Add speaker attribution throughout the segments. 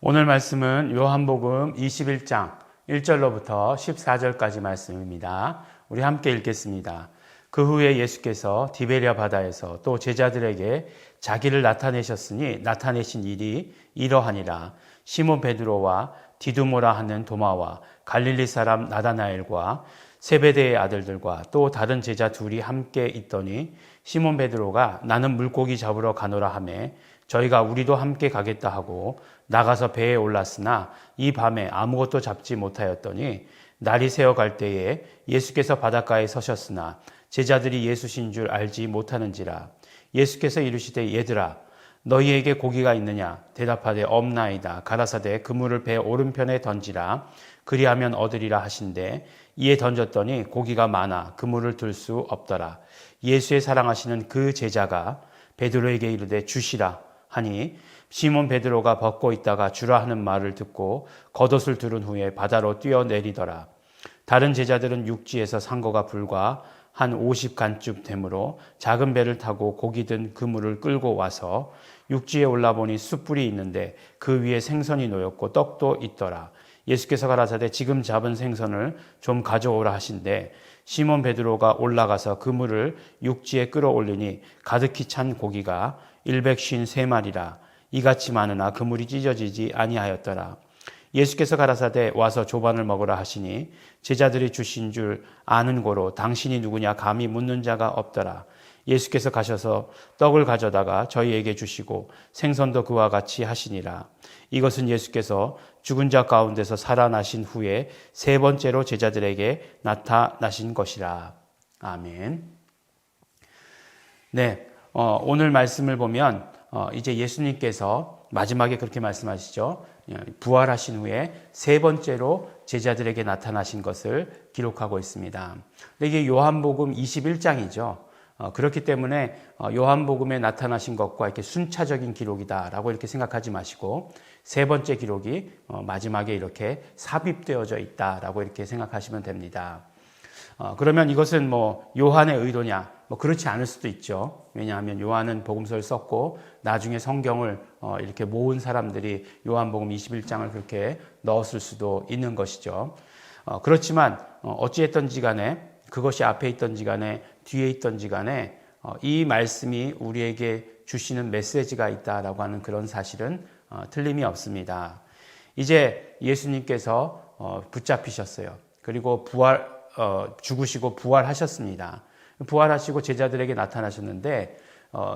Speaker 1: 오늘 말씀은 요한복음 21장 1절로부터 14절까지 말씀입니다. 우리 함께 읽겠습니다. 그 후에 예수께서 디베랴 바다에서 또 제자들에게 자기를 나타내셨으니 나타내신 일이 이러하니라. 시몬 베드로와 디두모라 하는 도마와 갈릴리 사람 나다나엘과 세베대의 아들들과 또 다른 제자 둘이 함께 있더니 시몬 베드로가 나는 물고기 잡으러 가노라 하매 저희가 우리도 함께 가겠다 하고 나가서 배에 올랐으나 이 밤에 아무것도 잡지 못하였더니 날이 새어 갈 때에 예수께서 바닷가에 서셨으나 제자들이 예수신 줄 알지 못하는지라. 예수께서 이르시되 얘들아 너희에게 고기가 있느냐 대답하되 없나이다. 가라사대 그물을 배 오른편에 던지라 그리하면 얻으리라 하신대 이에 던졌더니 고기가 많아 그물을 들 수 없더라. 예수의 사랑하시는 그 제자가 베드로에게 이르되 주시라 하니 시몬 베드로가 벗고 있다가 주라 하는 말을 듣고 겉옷을 두른 후에 바다로 뛰어내리더라. 다른 제자들은 육지에서 산 거가 불과 한 50간쯤 되므로 작은 배를 타고 고기 든 그물을 끌고 와서 육지에 올라보니 숯불이 있는데 그 위에 생선이 놓였고 떡도 있더라. 예수께서 가라사대 지금 잡은 생선을 좀 가져오라 하신대 시몬 베드로가 올라가서 그물을 육지에 끌어올리니 가득히 찬 고기가 153마리라. 이같이 많으나 그물이 찢어지지 아니하였더라. 예수께서 가라사대 와서 조반을 먹으라 하시니 제자들이 주신 줄 아는 고로 당신이 누구냐 감히 묻는 자가 없더라. 예수께서 가셔서 떡을 가져다가 저희에게 주시고 생선도 그와 같이 하시니라. 이것은 예수께서 죽은 자 가운데서 살아나신 후에 세 번째로 제자들에게 나타나신 것이라. 아멘. 네, 오늘 말씀을 보면 이제 예수님께서 마지막에 그렇게 말씀하시죠. 부활하신 후에 세 번째로 제자들에게 나타나신 것을 기록하고 있습니다. 근데 이게 요한복음 21장이죠. 그렇기 때문에 요한복음에 나타나신 것과 이렇게 순차적인 기록이다라고 이렇게 생각하지 마시고 세 번째 기록이 마지막에 이렇게 삽입되어져 있다라고 이렇게 생각하시면 됩니다. 그러면 이것은 뭐 요한의 의도냐? 뭐 그렇지 않을 수도 있죠. 왜냐하면 요한은 복음서를 썼고 나중에 성경을 이렇게 모은 사람들이 요한복음 21장을 그렇게 넣었을 수도 있는 것이죠. 그렇지만 어찌했던지 간에 그것이 앞에 있던지 간에 뒤에 있던지 간에 이 말씀이 우리에게 주시는 메시지가 있다라고 하는 그런 사실은 틀림이 없습니다. 이제 예수님께서 붙잡히셨어요. 그리고 죽으시고 부활하셨습니다. 부활하시고 제자들에게 나타나셨는데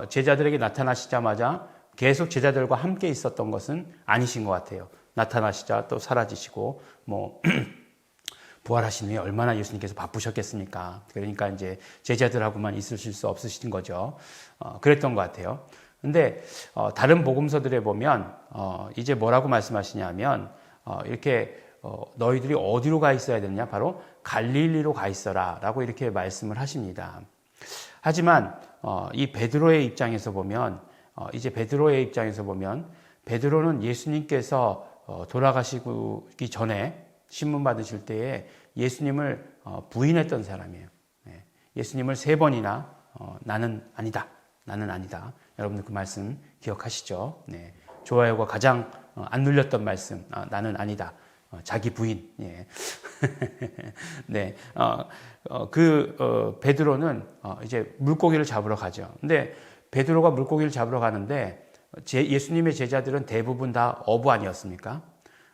Speaker 1: 제자들에게 나타나시자마자 계속 제자들과 함께 있었던 것은 아니신 것 같아요. 나타나시자 또 사라지시고 뭐 부활하신 후에 얼마나 예수님께서 바쁘셨겠습니까? 그러니까 이제 제자들하고만 있으실 수 없으신 거죠. 그랬던 것 같아요. 근데 다른 복음서들에 보면 이제 뭐라고 말씀하시냐면 이렇게 너희들이 어디로 가 있어야 되느냐? 바로 갈릴리로 가 있어라 라고 이렇게 말씀을 하십니다. 하지만 이 베드로의 입장에서 보면 베드로는 예수님께서 돌아가시기 전에 신문 받으실 때에 예수님을 부인했던 사람이에요. 예수님을 3번이나 나는 아니다. 여러분들 그 말씀 기억하시죠? 네. 좋아요가 가장 안 눌렸던 말씀, 나는 아니다. 자기 부인. 예. 네. 베드로는 이제 물고기를 잡으러 가죠. 근데 베드로가 물고기를 잡으러 가는데 예수님의 제자들은 대부분 다 어부 아니었습니까?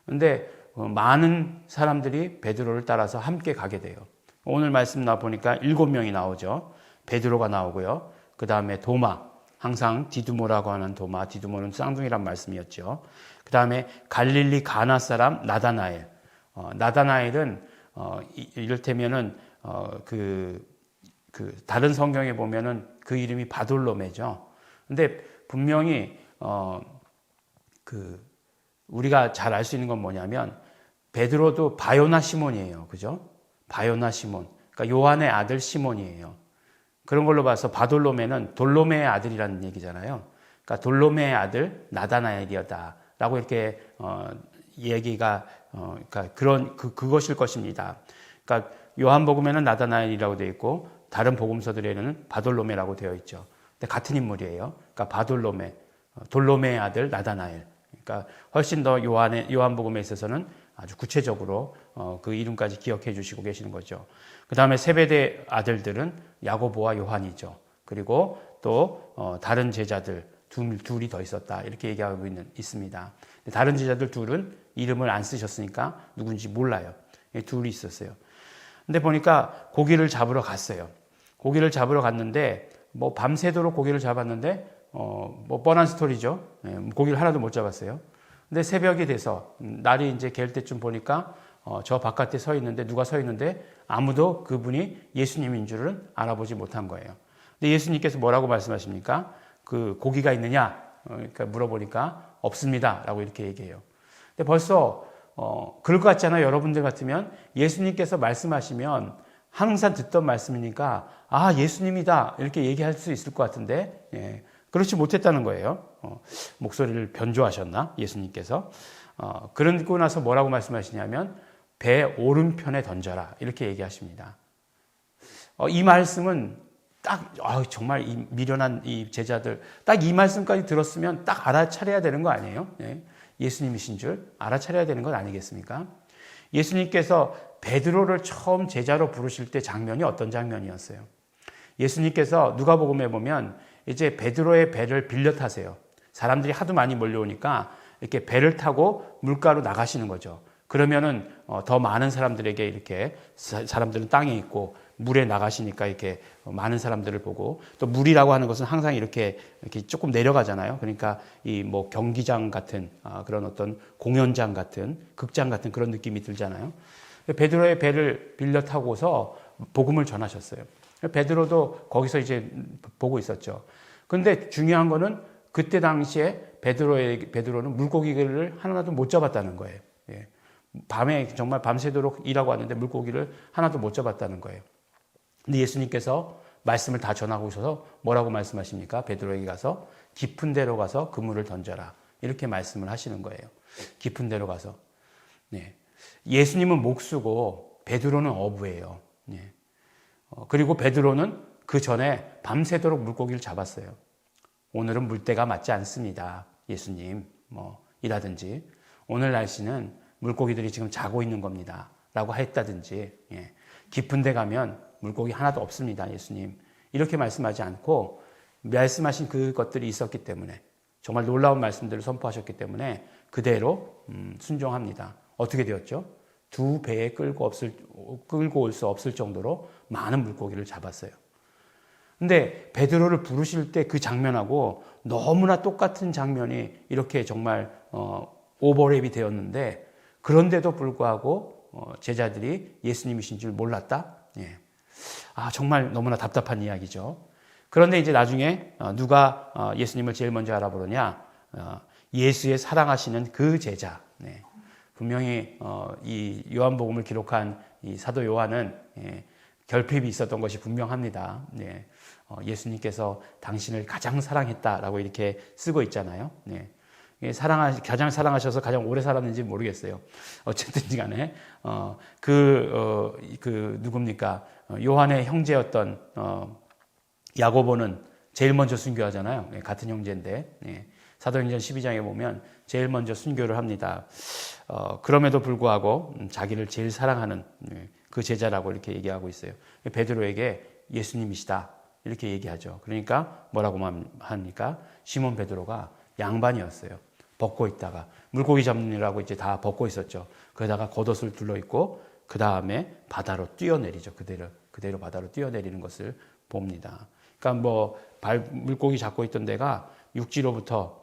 Speaker 1: 근데 많은 사람들이 베드로를 따라서 함께 가게 돼요. 오늘 말씀 나 보니까 7명이 나오죠. 베드로가 나오고요. 그 다음에 도마, 항상 디두모라고 하는 도마, 디두모는 쌍둥이란 말씀이었죠. 그 다음에 갈릴리 가나 사람 나다나엘. 나다나엘은 이를테면은 다른 성경에 보면은 그 이름이 바돌로메죠. 근데 분명히 우리가 잘 알 수 있는 건 뭐냐면 베드로도 바요나 시몬이에요. 그죠? 바요나 시몬. 그러니까 요한의 아들 시몬이에요. 그런 걸로 봐서 바돌로메는 돌로메의 아들이라는 얘기잖아요. 그러니까 돌로메의 아들 나다나엘이었다라고 이렇게 얘기가 그러니까 그것일 것입니다. 그러니까 요한복음에는 나다나엘이라고 되어 있고 다른 복음서들에는 바돌로메라고 되어 있죠. 근데 같은 인물이에요. 그러니까 바돌로메, 돌로메의 아들 나다나엘. 그러니까 훨씬 더 요한복음에 있어서는 아주 구체적으로 그 이름까지 기억해 주시고 계시는 거죠. 그 다음에 세베대 아들들은 야고보와 요한이죠. 그리고 또 다른 제자들 둘이 더 있었다 이렇게 얘기하고 있습니다. 다른 제자들 둘은 이름을 안 쓰셨으니까 누군지 몰라요. 둘이 있었어요. 근데 보니까 고기를 잡으러 갔어요. 고기를 잡으러 갔는데 뭐 밤새도록 고기를 잡았는데 뭐 뻔한 스토리죠. 고기를 하나도 못 잡았어요. 근데 새벽이 돼서 날이 이제 갤 때쯤 보니까 저 바깥에 서 있는데 누가 서 있는데 아무도 그분이 예수님인 줄은 알아보지 못한 거예요. 근데 예수님께서 뭐라고 말씀하십니까? 그 고기가 있느냐? 그러니까 물어보니까 없습니다. 라고 이렇게 얘기해요. 근데 벌써 그럴 것 같잖아요. 여러분들 같으면 예수님께서 말씀하시면 항상 듣던 말씀이니까 아 예수님이다 이렇게 얘기할 수 있을 것 같은데 그렇지 못했다는 거예요. 목소리를 변조하셨나 예수님께서. 그러고 나서 뭐라고 말씀하시냐면 배 오른편에 던져라 이렇게 얘기하십니다. 이 말씀은 딱 정말 이 미련한 이 제자들 딱 이 말씀까지 들었으면 딱 알아차려야 되는 거 아니에요? 예수님이신 줄 알아차려야 되는 건 아니겠습니까? 예수님께서 베드로를 처음 제자로 부르실 때 장면이 어떤 장면이었어요? 예수님께서 누가복음에 보면 이제 베드로의 배를 빌려 타세요. 사람들이 하도 많이 몰려오니까 이렇게 배를 타고 물가로 나가시는 거죠. 그러면은 더 많은 사람들에게 이렇게 사람들은 땅에 있고 물에 나가시니까 이렇게 많은 사람들을 보고 또 물이라고 하는 것은 항상 이렇게 조금 내려가잖아요. 그러니까 이 뭐 경기장 같은 그런 어떤 공연장 같은 극장 같은 그런 느낌이 들잖아요. 베드로의 배를 빌려 타고서 복음을 전하셨어요. 베드로도 거기서 이제 보고 있었죠. 그런데 중요한 거는 그때 당시에 베드로는 물고기를 하나도 못 잡았다는 거예요. 밤에 정말 밤새도록 일하고 왔는데 물고기를 하나도 못 잡았다는 거예요. 근데 예수님께서 말씀을 다 전하고 오셔서 뭐라고 말씀하십니까? 베드로에게 가서 깊은 데로 가서 그물을 던져라. 이렇게 말씀을 하시는 거예요. 깊은 데로 가서. 예수님은 목수고 베드로는 어부예요. 그리고 베드로는 그 전에 밤새도록 물고기를 잡았어요. 오늘은 물때가 맞지 않습니다. 예수님, 이라든지 오늘 날씨는 물고기들이 지금 자고 있는 겁니다. 라고 했다든지 깊은 데 가면 물고기 하나도 없습니다. 예수님. 이렇게 말씀하지 않고 말씀하신 그것들이 있었기 때문에 정말 놀라운 말씀들을 선포하셨기 때문에 그대로 순종합니다. 어떻게 되었죠? 두 배에 끌고 올 수 없을 정도로 많은 물고기를 잡았어요. 근데 베드로를 부르실 때 그 장면하고 너무나 똑같은 장면이 이렇게 정말 오버랩이 되었는데 그런데도 불구하고 제자들이 예수님이신 줄 몰랐다? 정말 너무나 답답한 이야기죠. 그런데 이제 나중에 누가 예수님을 제일 먼저 알아보느냐? 예수의 사랑하시는 그 제자. 분명히 이 요한복음을 기록한 이 사도 요한은 결핍이 있었던 것이 분명합니다. 예수님께서 당신을 가장 사랑했다라고 이렇게 쓰고 있잖아요. 가장 사랑하셔서 가장 오래 살았는지 모르겠어요. 어쨌든 간에 누굽니까? 요한의 형제였던 야고보는 제일 먼저 순교하잖아요. 같은 형제인데 사도행전 12장에 보면 제일 먼저 순교를 합니다. 그럼에도 불구하고 자기를 제일 사랑하는 그 제자라고 이렇게 얘기하고 있어요. 베드로에게 예수님이시다 이렇게 얘기하죠. 그러니까 뭐라고 합니까? 시몬 베드로가 양반이었어요. 벗고 있다가 물고기 잡느라고 이제 다 벗고 있었죠. 그러다가 겉옷을 둘러 입고 그 다음에 바다로 뛰어내리죠. 그대로 바다로 뛰어내리는 것을 봅니다. 그러니까 물고기 잡고 있던 데가 육지로부터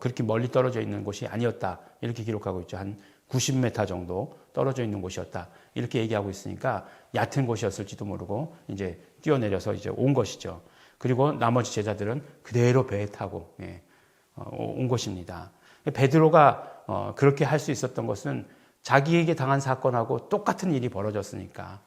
Speaker 1: 그렇게 멀리 떨어져 있는 곳이 아니었다. 이렇게 기록하고 있죠. 한 90m 정도 떨어져 있는 곳이었다. 이렇게 얘기하고 있으니까 얕은 곳이었을지도 모르고 이제 뛰어내려서 이제 온 것이죠. 그리고 나머지 제자들은 그대로 배에 타고 온 것입니다. 베드로가 그렇게 할 수 있었던 것은 자기에게 당한 사건하고 똑같은 일이 벌어졌으니까.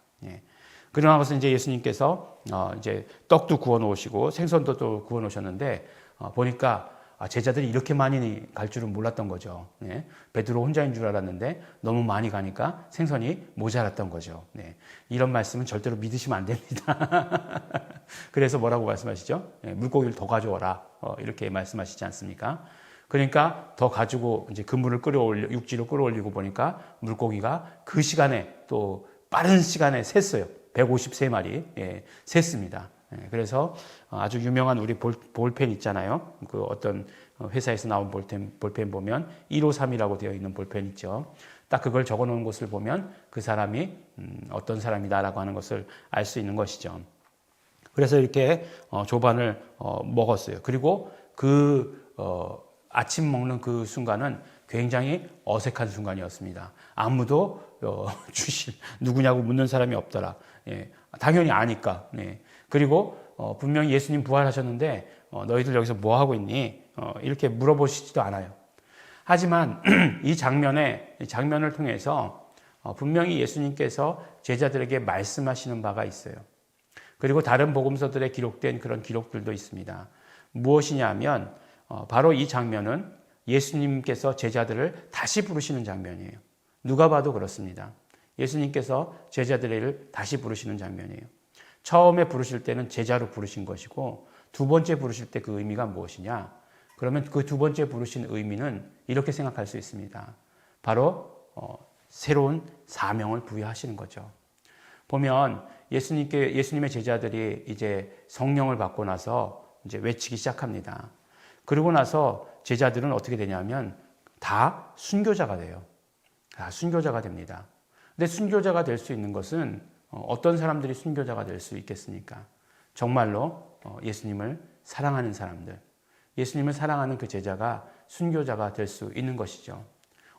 Speaker 1: 그러나 것은 이제 예수님께서 이제 떡도 구워 놓으시고 생선도 또 구워 놓으셨는데 보니까 제자들이 이렇게 많이 갈 줄은 몰랐던 거죠. 네. 베드로 혼자인 줄 알았는데 너무 많이 가니까 생선이 모자랐던 거죠. 네. 이런 말씀은 절대로 믿으시면 안 됩니다. 그래서 뭐라고 말씀하시죠? 네. 물고기를 더 가져와라. 이렇게 말씀하시지 않습니까? 그러니까 더 가지고 이제 그물을 육지로 끌어올리고 보니까 물고기가 그 시간에 또 빠른 시간에 샜어요. 153마리 샜습니다. 그래서 아주 유명한 우리 볼펜 있잖아요. 그 어떤 회사에서 나온 볼펜 보면 153이라고 되어 있는 볼펜 있죠. 딱 그걸 적어 놓은 것을 보면 그 사람이 어떤 사람이다라고 하는 것을 알 수 있는 것이죠. 그래서 이렇게 조반을 먹었어요. 그리고 아침 먹는 그 순간은 굉장히 어색한 순간이었습니다. 아무도 누구냐고 묻는 사람이 없더라. 당연히 아니까. 그리고 분명히 예수님 부활하셨는데 너희들 여기서 뭐 하고 있니? 이렇게 물어보시지도 않아요. 하지만 이 장면을 통해서 분명히 예수님께서 제자들에게 말씀하시는 바가 있어요. 그리고 다른 복음서들에 기록된 그런 기록들도 있습니다. 무엇이냐면 바로 이 장면은 예수님께서 제자들을 다시 부르시는 장면이에요. 누가 봐도 그렇습니다. 예수님께서 제자들을 다시 부르시는 장면이에요. 처음에 부르실 때는 제자로 부르신 것이고 두 번째 부르실 때 그 의미가 무엇이냐? 그러면 그 두 번째 부르신 의미는 이렇게 생각할 수 있습니다. 바로 새로운 사명을 부여하시는 거죠. 보면 예수님의 제자들이 이제 성령을 받고 나서 이제 외치기 시작합니다. 그러고 나서 제자들은 어떻게 되냐면 다 순교자가 돼요. 다 순교자가 됩니다. 근데 순교자가 될 수 있는 것은 어떤 사람들이 순교자가 될 수 있겠습니까? 정말로 예수님을 사랑하는 사람들, 예수님을 사랑하는 그 제자가 순교자가 될 수 있는 것이죠.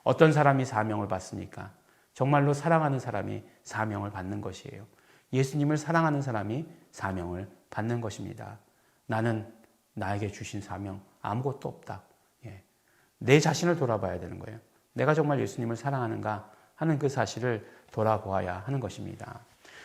Speaker 1: 어떤 사람이 사명을 받습니까? 정말로 사랑하는 사람이 사명을 받는 것이에요. 예수님을 사랑하는 사람이 사명을 받는 것입니다. 나는 나에게 주신 사명 아무것도 없다. 내 자신을 돌아봐야 되는 거예요. 내가 정말 예수님을 사랑하는가 하는 그 사실을 돌아보아야 하는 것입니다.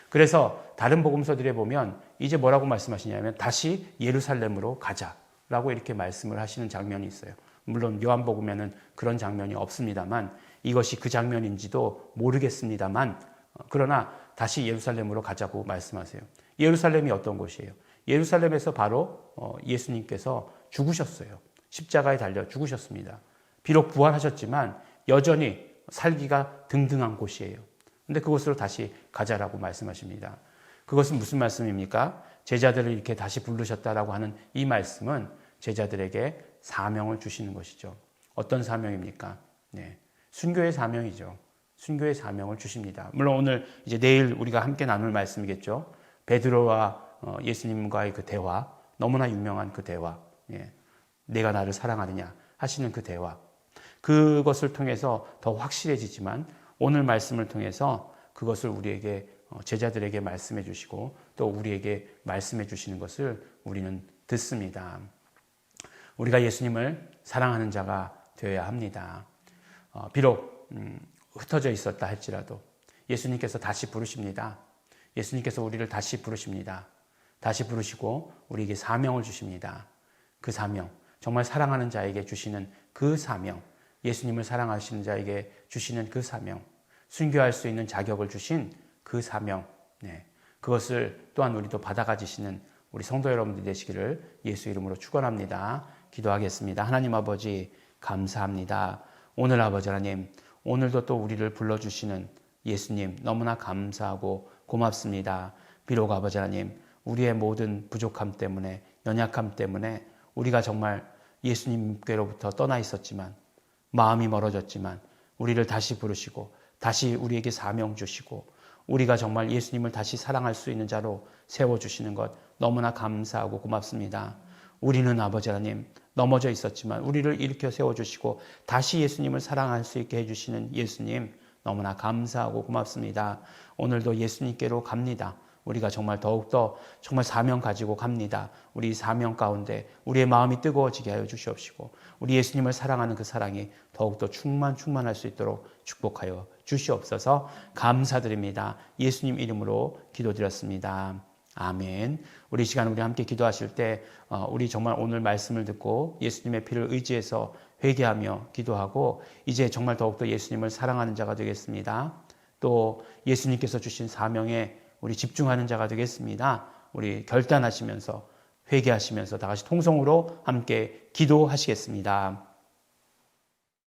Speaker 1: 그래서 다른 복음서들에 보면 이제 뭐라고 말씀하시냐면 다시 예루살렘으로 가자라고 이렇게 말씀을 하시는 장면이 있어요. 물론 요한복음에는 그런 장면이 없습니다만 이것이 그 장면인지도 모르겠습니다만 그러나 다시 예루살렘으로 가자고 말씀하세요. 예루살렘이 어떤 곳이에요? 예루살렘에서 바로 예수님께서 죽으셨어요. 십자가에 달려 죽으셨습니다. 비록 부활하셨지만 여전히 살기가 등등한 곳이에요. 근데 그곳으로 다시 가자라고 말씀하십니다. 그것은 무슨 말씀입니까? 제자들을 이렇게 다시 부르셨다라고 하는 이 말씀은 제자들에게 사명을 주시는 것이죠. 어떤 사명입니까? 순교의 사명이죠. 순교의 사명을 주십니다. 물론 오늘 이제 내일 우리가 함께 나눌 말씀이겠죠. 베드로와 예수님과의 그 대화, 너무나 유명한 그 대화, 내가 나를 사랑하느냐 하시는 그 대화, 그것을 통해서 더 확실해지지만 오늘 말씀을 통해서 그것을 우리에게 제자들에게 말씀해 주시고 또 우리에게 말씀해 주시는 것을 우리는 듣습니다. 우리가 예수님을 사랑하는 자가 되어야 합니다. 비록 흩어져 있었다 할지라도 예수님께서 다시 부르십니다. 예수님께서 우리를 다시 부르십니다. 다시 부르시고 우리에게 사명을 주십니다. 그 사명, 정말 사랑하는 자에게 주시는 그 사명, 예수님을 사랑하시는 자에게 주시는 그 사명, 순교할 수 있는 자격을 주신 그 사명, 그것을 또한 우리도 받아가지시는 우리 성도 여러분들이 되시기를 예수 이름으로 축원합니다. 기도하겠습니다. 하나님 아버지 감사합니다. 오늘 아버지 하나님, 오늘도 또 우리를 불러주시는 예수님 너무나 감사하고 고맙습니다. 비록 아버지 하나님, 우리의 모든 부족함 때문에, 연약함 때문에 우리가 정말 예수님께로부터 떠나 있었지만, 마음이 멀어졌지만 우리를 다시 부르시고 다시 우리에게 사명 주시고 우리가 정말 예수님을 다시 사랑할 수 있는 자로 세워주시는 것 너무나 감사하고 고맙습니다. 우리는 아버지 하나님 넘어져 있었지만 우리를 일으켜 세워주시고 다시 예수님을 사랑할 수 있게 해주시는 예수님 너무나 감사하고 고맙습니다. 오늘도 예수님께로 갑니다. 우리가 정말 더욱더 정말 사명 가지고 갑니다. 우리 사명 가운데 우리의 마음이 뜨거워지게 하여 주시옵시고 우리 예수님을 사랑하는 그 사랑이 더욱더 충만할 수 있도록 축복하여 주시옵소서. 감사드립니다. 예수님 이름으로 기도드렸습니다. 아멘. 우리 시간 우리 함께 기도하실 때 우리 정말 오늘 말씀을 듣고 예수님의 피를 의지해서 회개하며 기도하고 이제 정말 더욱더 예수님을 사랑하는 자가 되겠습니다. 또 예수님께서 주신 사명에 우리 집중하는 자가 되겠습니다. 우리 결단하시면서 회개하시면서 다 같이 통성으로 함께 기도하시겠습니다.